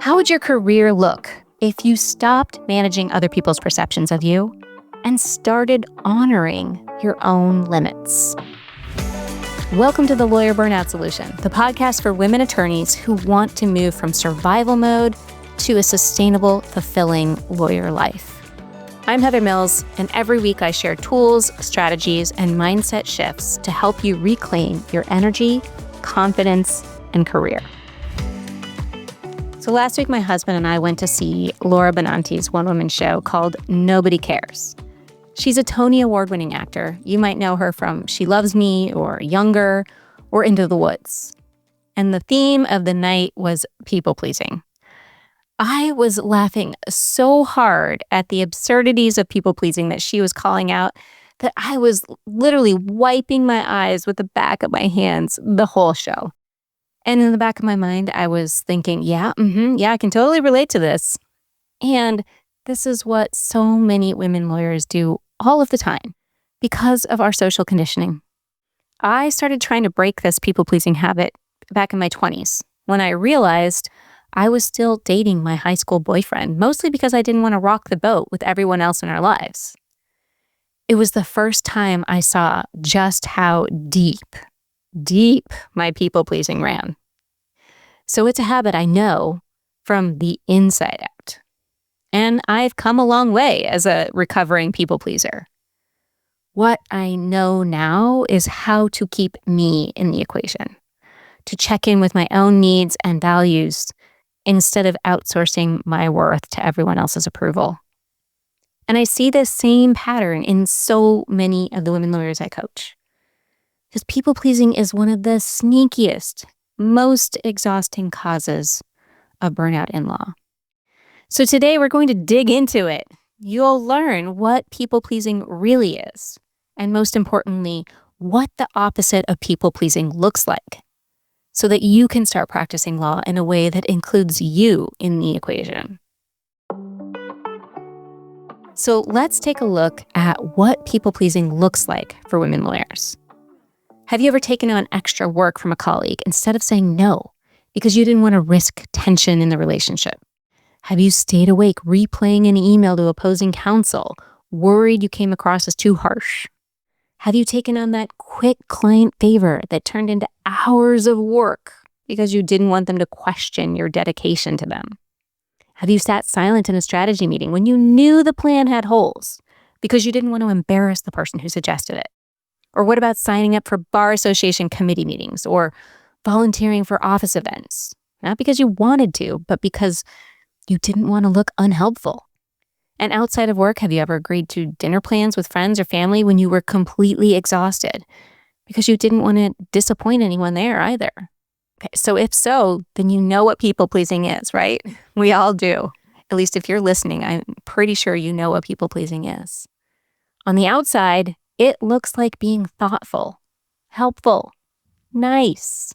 How would your career look if you stopped managing other people's perceptions of you and started honoring your own limits? Welcome to the Lawyer Burnout Solution, the podcast for women attorneys who want to move from survival mode to a sustainable, fulfilling lawyer life. I'm Heather Mills, and every week I share tools, strategies, and mindset shifts to help you reclaim your energy, confidence, and career. So last week, my husband and I went to see Laura Benanti's one-woman show called Nobody Cares. She's a Tony Award-winning actor. You might know her from She Loves Me or Younger or Into the Woods. And the theme of the night was people-pleasing. I was laughing so hard at the absurdities of people-pleasing that she was calling out that I was literally wiping my eyes with the back of my hands the whole show. And in the back of my mind, I was thinking, yeah, I can totally relate to this. And this is what so many women lawyers do all of the time because of our social conditioning. I started trying to break this people-pleasing habit back in my 20s when I realized I was still dating my high school boyfriend, mostly because I didn't want to rock the boat with everyone else in our lives. It was the first time I saw just how deep my people-pleasing ran. So it's a habit I know from the inside out. And I've come a long way as a recovering people-pleaser. What I know now is how to keep me in the equation, to check in with my own needs and values instead of outsourcing my worth to everyone else's approval. And I see this same pattern in so many of the women lawyers I coach. Because people-pleasing is one of the sneakiest, most exhausting causes of burnout in law. So today we're going to dig into it. You'll learn what people-pleasing really is, and most importantly, what the opposite of people-pleasing looks like, so that you can start practicing law in a way that includes you in the equation. So let's take a look at what people-pleasing looks like for women lawyers. Have you ever taken on extra work from a colleague instead of saying no because you didn't want to risk tension in the relationship? Have you stayed awake replaying an email to opposing counsel, worried you came across as too harsh? Have you taken on that quick client favor that turned into hours of work because you didn't want them to question your dedication to them? Have you sat silent in a strategy meeting when you knew the plan had holes because you didn't want to embarrass the person who suggested it? Or what about signing up for bar association committee meetings or volunteering for office events? Not because you wanted to, but because you didn't want to look unhelpful. And outside of work, have you ever agreed to dinner plans with friends or family when you were completely exhausted because you didn't want to disappoint anyone there either? Okay, so if so, then you know what people-pleasing is, right? We all do. At least if you're listening, I'm pretty sure you know what people-pleasing is. On the outside, it looks like being thoughtful, helpful, nice.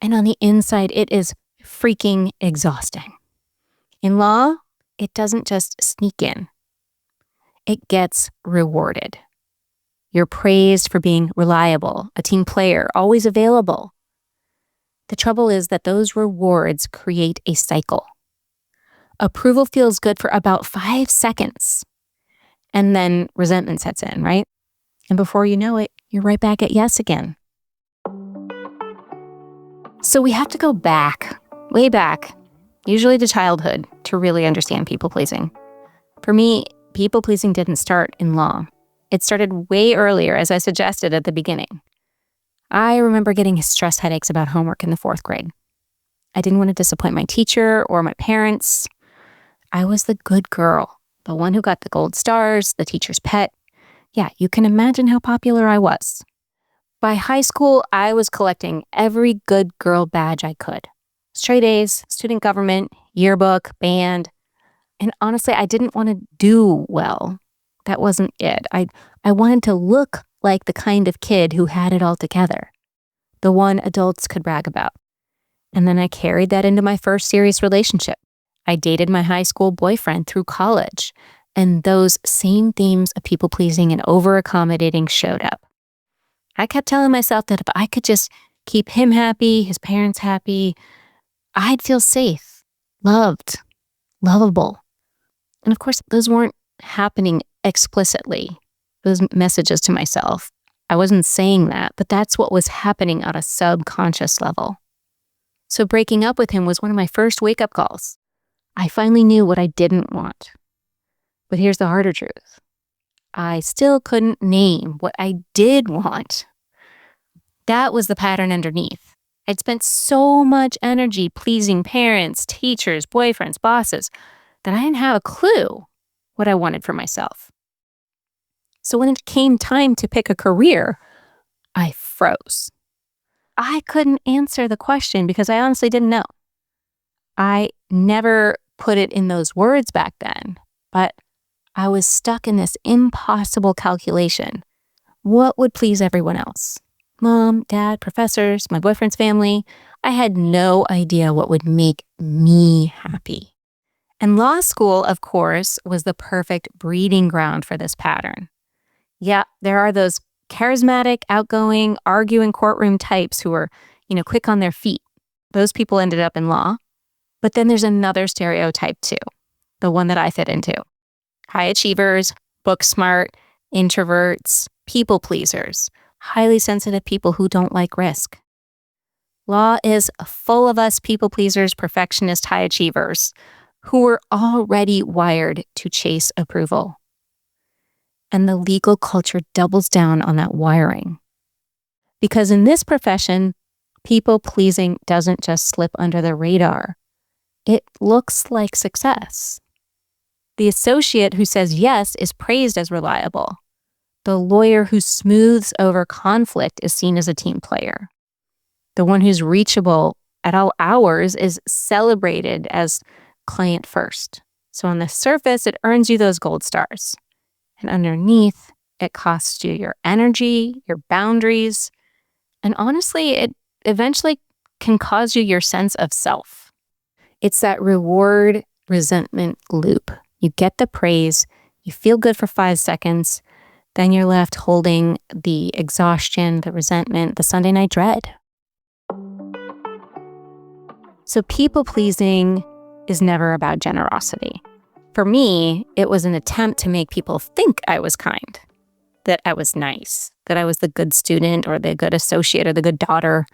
And on the inside, it is freaking exhausting. In law, it doesn't just sneak in. It gets rewarded. You're praised for being reliable, a team player, always available. The trouble is that those rewards create a cycle. Approval feels good for about 5 seconds, and then resentment sets in, right? And before you know it, you're right back at yes again. So we have to go back, way back, usually to childhood, to really understand people-pleasing. For me, people-pleasing didn't start in law. It started way earlier, as I suggested at the beginning. I remember getting stress headaches about homework in the 4th grade. I didn't want to disappoint my teacher or my parents. I was the good girl, the one who got the gold stars, the teacher's pet. Yeah, you can imagine how popular I was. By high school, I was collecting every good girl badge I could. Straight A's, student government, yearbook, band. And honestly, I didn't want to do well. That wasn't it. I wanted to look like the kind of kid who had it all together, the one adults could brag about. And then I carried that into my first serious relationship. I dated my high school boyfriend through college, and those same themes of people-pleasing and over-accommodating showed up. I kept telling myself that if I could just keep him happy, his parents happy, I'd feel safe, loved, lovable. And of course, those weren't happening explicitly, those messages to myself. I wasn't saying that, but that's what was happening at a subconscious level. So breaking up with him was one of my first wake-up calls. I finally knew what I didn't want. But here's the harder truth. I still couldn't name what I did want. That was the pattern underneath. I'd spent so much energy pleasing parents, teachers, boyfriends, bosses, that I didn't have a clue what I wanted for myself. So when it came time to pick a career, I froze. I couldn't answer the question because I honestly didn't know. I never put it in those words back then, but I was stuck in this impossible calculation. What would please everyone else? Mom, dad, professors, my boyfriend's family. I had no idea what would make me happy. And law school, of course, was the perfect breeding ground for this pattern. Yeah, there are those charismatic, outgoing, arguing courtroom types who are, quick on their feet. Those people ended up in law. But then there's another stereotype too, the one that I fit into. High achievers, book smart, introverts, people pleasers, highly sensitive people who don't like risk. Law is full of us people pleasers, perfectionist high achievers who were already wired to chase approval. And the legal culture doubles down on that wiring. Because in this profession, people pleasing doesn't just slip under the radar. It looks like success. The associate who says yes is praised as reliable. The lawyer who smooths over conflict is seen as a team player. The one who's reachable at all hours is celebrated as client first. So on the surface, it earns you those gold stars. And underneath, it costs you your energy, your boundaries, and honestly, it eventually can cause you your sense of self. It's that reward resentment loop. You get the praise, you feel good for 5 seconds, then you're left holding the exhaustion, the resentment, the Sunday night dread. So people-pleasing is never about generosity. For me, it was an attempt to make people think I was kind, that I was nice, that I was the good student or the good associate or the good daughter,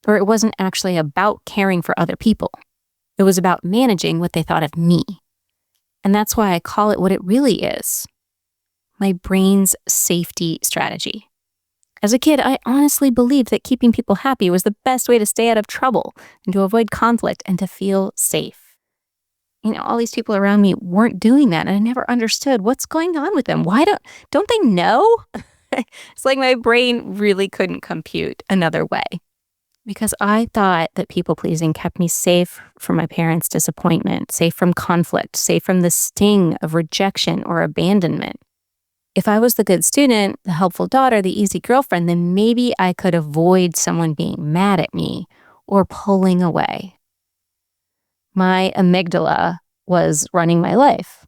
or it wasn't actually about caring for other people. It was about managing what they thought of me. And that's why I call it what it really is, my brain's safety strategy. As a kid, I honestly believed that keeping people happy was the best way to stay out of trouble and to avoid conflict and to feel safe. All these people around me weren't doing that, and I never understood what's going on with them. Why don't they know? It's like my brain really couldn't compute another way. Because I thought that people-pleasing kept me safe from my parents' disappointment, safe from conflict, safe from the sting of rejection or abandonment. If I was the good student, the helpful daughter, the easy girlfriend, then maybe I could avoid someone being mad at me or pulling away. My amygdala was running my life,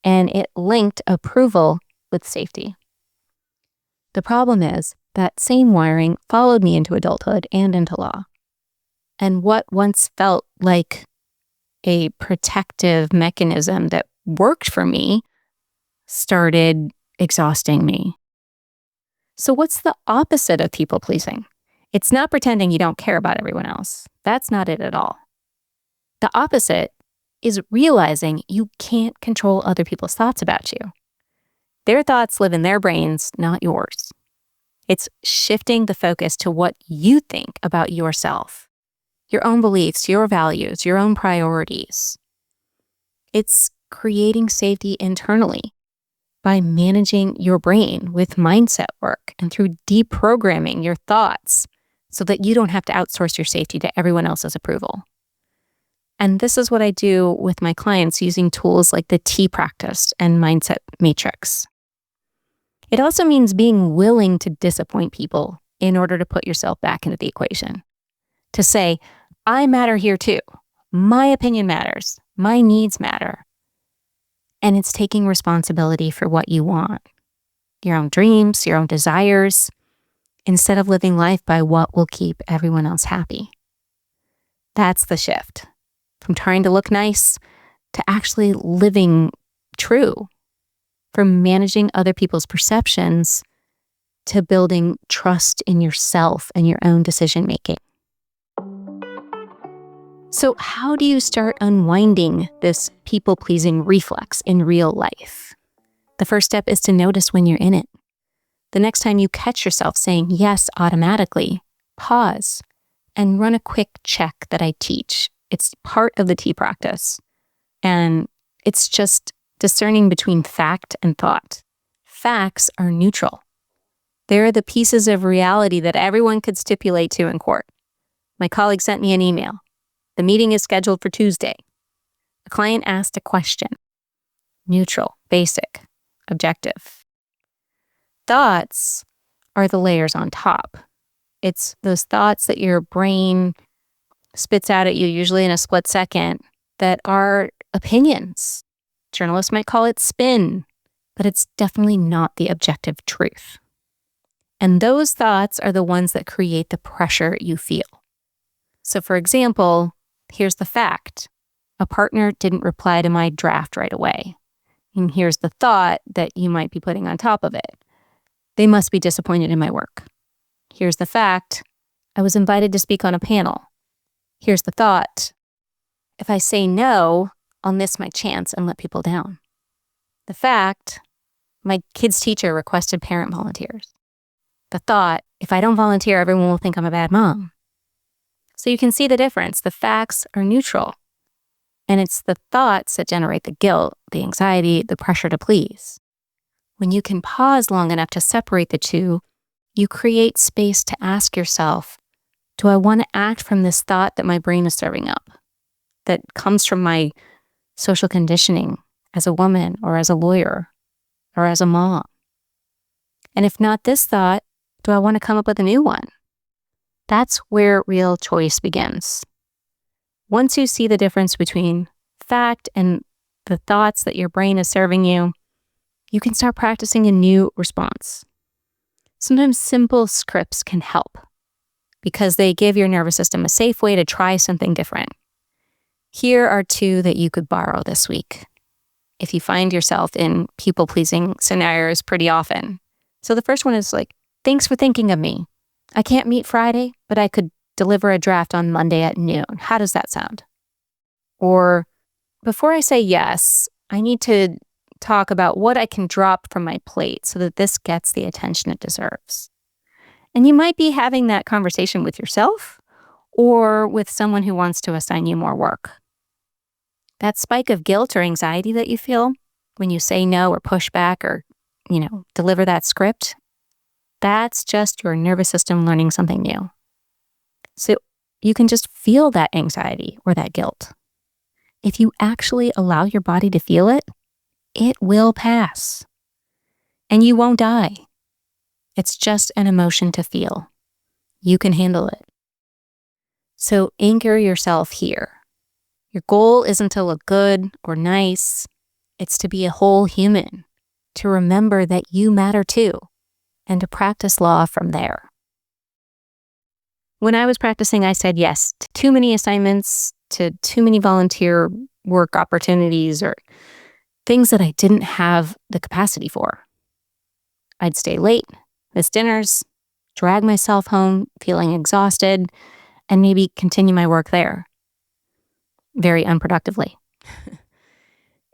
and it linked approval with safety. The problem is that same wiring followed me into adulthood and into law. And what once felt like a protective mechanism that worked for me started exhausting me. So what's the opposite of people-pleasing? It's not pretending you don't care about everyone else. That's not it at all. The opposite is realizing you can't control other people's thoughts about you. Their thoughts live in their brains, not yours. It's shifting the focus to what you think about yourself, your own beliefs, your values, your own priorities. It's creating safety internally by managing your brain with mindset work and through deprogramming your thoughts so that you don't have to outsource your safety to everyone else's approval. And this is what I do with my clients using tools like the T practice and mindset matrix. It also means being willing to disappoint people in order to put yourself back into the equation. To say, I matter here too. My opinion matters. My needs matter. And it's taking responsibility for what you want, your own dreams, your own desires, instead of living life by what will keep everyone else happy. That's the shift. from trying to look nice to actually living true, from managing other people's perceptions to building trust in yourself and your own decision making. So how do you start unwinding this people-pleasing reflex in real life? The first step is to notice when you're in it. The next time you catch yourself saying yes automatically, pause and run a quick check that I teach. It's part of the T practice. And it's just discerning between fact and thought. Facts are neutral. They're the pieces of reality that everyone could stipulate to in court. My colleague sent me an email. The meeting is scheduled for Tuesday. A client asked a question. Neutral, basic, objective. Thoughts are the layers on top. It's those thoughts that your brain spits out at you, usually in a split second, that are opinions. Journalists might call it spin, but it's definitely not the objective truth. And those thoughts are the ones that create the pressure you feel. So for example, here's the fact. A partner didn't reply to my draft right away. And here's the thought that you might be putting on top of it. They must be disappointed in my work. Here's the fact. I was invited to speak on a panel. Here's the thought. If I say no, I'll miss my chance and let people down. The fact. My kid's teacher requested parent volunteers. The thought. If I don't volunteer, everyone will think I'm a bad mom. So you can see the difference. The facts are neutral. And it's the thoughts that generate the guilt, the anxiety, the pressure to please. When you can pause long enough to separate the two, you create space to ask yourself, do I want to act from this thought that my brain is serving up, that comes from my social conditioning as a woman or as a lawyer or as a mom? And if not this thought, do I want to come up with a new one? That's where real choice begins. Once you see the difference between fact and the thoughts that your brain is serving you, you can start practicing a new response. Sometimes simple scripts can help because they give your nervous system a safe way to try something different. Here are two that you could borrow this week if you find yourself in people-pleasing scenarios pretty often. So the first one is like, thanks for thinking of me. I can't meet Friday, but I could deliver a draft on Monday at noon. How does that sound? Or, before I say yes, I need to talk about what I can drop from my plate so that this gets the attention it deserves. And you might be having that conversation with yourself or with someone who wants to assign you more work. That spike of guilt or anxiety that you feel when you say no or push back or, deliver that script, that's just your nervous system learning something new. So you can just feel that anxiety or that guilt. If you actually allow your body to feel it, it will pass. And you won't die. It's just an emotion to feel. You can handle it. So anchor yourself here. Your goal isn't to look good or nice. It's to be a whole human, to remember that you matter too, and to practice law from there. When I was practicing, I said yes to too many assignments, to too many volunteer work opportunities, or things that I didn't have the capacity for. I'd stay late, miss dinners, drag myself home feeling exhausted, and maybe continue my work there. Very unproductively.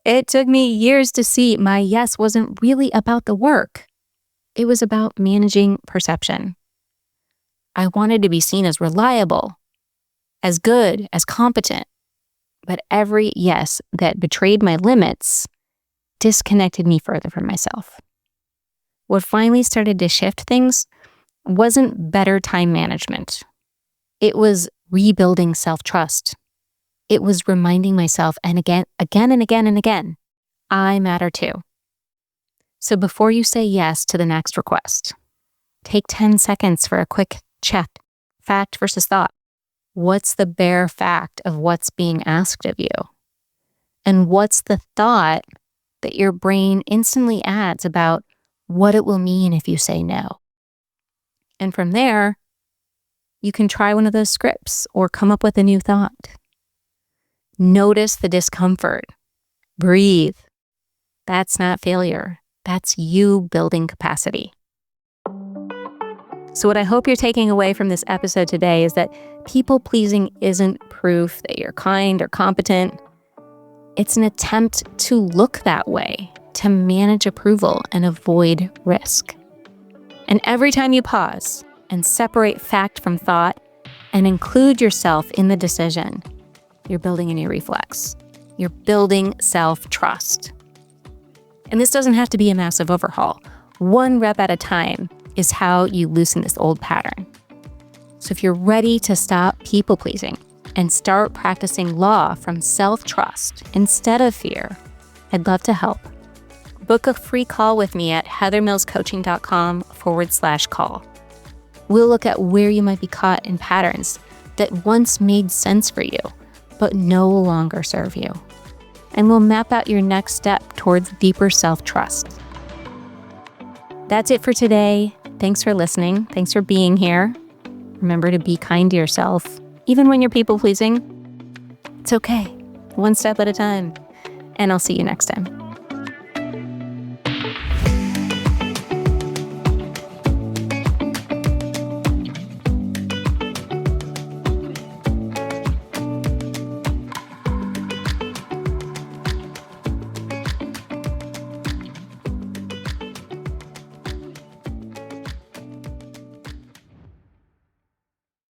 It took me years to see my yes wasn't really about the work. It was about managing perception. I wanted to be seen as reliable, as good, as competent. But every yes that betrayed my limits disconnected me further from myself. What finally started to shift things wasn't better time management. It was rebuilding self-trust. It was reminding myself, and again and again, I matter too. So before you say yes to the next request, take 10 seconds for a quick check, fact versus thought. What's the bare fact of what's being asked of you? And what's the thought that your brain instantly adds about what it will mean if you say no? And from there, you can try one of those scripts or come up with a new thought. Notice the discomfort. Breathe. That's not failure. That's you building capacity. So what I hope you're taking away from this episode today is that people-pleasing isn't proof that you're kind or competent. It's an attempt to look that way, to manage approval and avoid risk. And every time you pause and separate fact from thought and include yourself in the decision, you're building a new reflex. You're building self-trust. And this doesn't have to be a massive overhaul. 1 rep at a time is how you loosen this old pattern. So if you're ready to stop people-pleasing and start practicing law from self-trust instead of fear, I'd love to help. Book a free call with me at heathermillscoaching.com/call. We'll look at where you might be caught in patterns that once made sense for you, but no longer serve you. And we'll map out your next step towards deeper self-trust. That's it for today. Thanks for listening. Thanks for being here. Remember to be kind to yourself, even when you're people-pleasing. It's okay. 1 step at a time. And I'll see you next time.